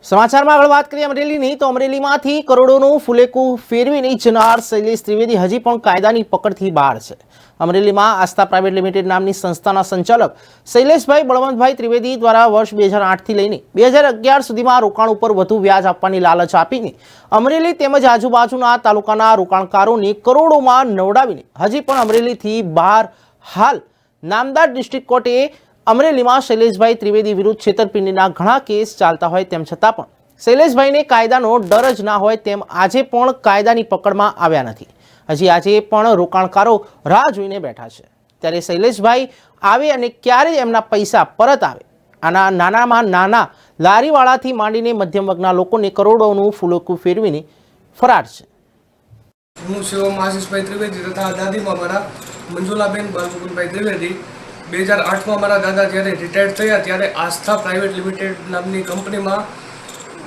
સમાચારમાં આગળ વાત કરીએ અમરેલીની તો અમરેલીમાંથી કરોડોનું ફુલેકું ફેરવીને જનાર શૈલેષ ત્રિવેદી હજી પણ કાયદાની પકડથી બહાર છે। અમરેલીમાં આસ્થા પ્રાઇવેટ લિમિટેડ નામની સંસ્થાના સંચાલક શૈલેષભાઈ બળવંતભાઈ ત્રિવેદી દ્વારા વર્ષ 2008થી લઈને 2011 સુધીમાં રોકાણ ઉપર વધુ વ્યાજ આપવાની લાલચ આપીને અમરેલી તેમજ આજુબાજુના તાલુકાના રોકાણકારોને કરોડોમાં નવડાવીને હજી પણ અમરેલીથી બહાર હાલ નામદાર ડિસ્ટ્રિક્ટ કોર્ટે અમરેલીમાં શૈલેષભાઈ ત્રિવેદી વિરુદ્ધ છેતરપિંડીના ઘણા કેસ ચાલતા હોય તેમ છતાં પણ શૈલેષભાઈને કાયદાનો ડર જ ના હોય તેમ આજે પણ કાયદાની પકડમાં આવ્યા નથી। હજી આજે પણ રોકાણકારો રાહ જોઈને બેઠા છે। ત્યારે શૈલેષભાઈ આવે અને ક્યારે એમના પૈસા પરત આવે આના નાનામાં નાના લારીવાળાથી માંડીને મધ્યમ વર્ગના લોકોને કરોડોનું ફુલેકું ફેરવીને ફરાર છે। હું શિવમ આશીષભાઈ ત્રિવેદી તથા દાદીમાં મારા મંજુલાબેન બાલમુકુંદભાઈ ત્રિવેદી 2008માં મારા દાદા જ્યારે રિટાયર્ડ થયા ત્યારે આસ્થા પ્રાઇવેટ લિમિટેડ નામની કંપનીમાં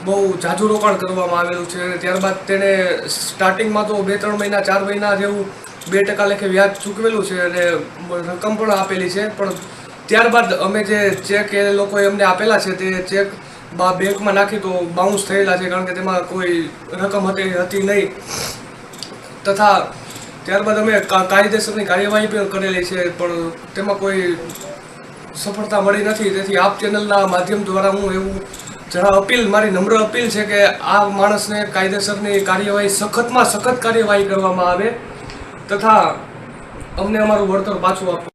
બહુ જાજુ રોકાણ કરવામાં આવેલું છે। ત્યારબાદ તેણે સ્ટાર્ટિંગમાં તો 2-3 મહિના 4 મહિના જેવું 2% લેખે વ્યાજ ચૂકવેલું છે અને રકમ પણ આપેલી છે, પણ ત્યારબાદ અમે જે ચેક એ લોકોએ અમને આપેલા છે તે ચેક બેંકમાં નાખી તો બાઉન્સ થયેલા છે, કારણ કે તેમાં કોઈ રકમ હતી નહીં તથા ત્યારબાદ અમે કાયદેસરની કાર્યવાહી પણ કરેલી છે, પણ તેમાં કોઈ સફળતા મળી નથી। તેથી આપ ચેનલના માધ્યમ દ્વારા હું એવું મારી નમ્ર અપીલ છે કે આ માણસને કાયદેસરની કાર્યવાહી સખતમાં સખત કાર્યવાહી કરવામાં આવે તથા અમને અમારું વળતર પાછું આપવામાં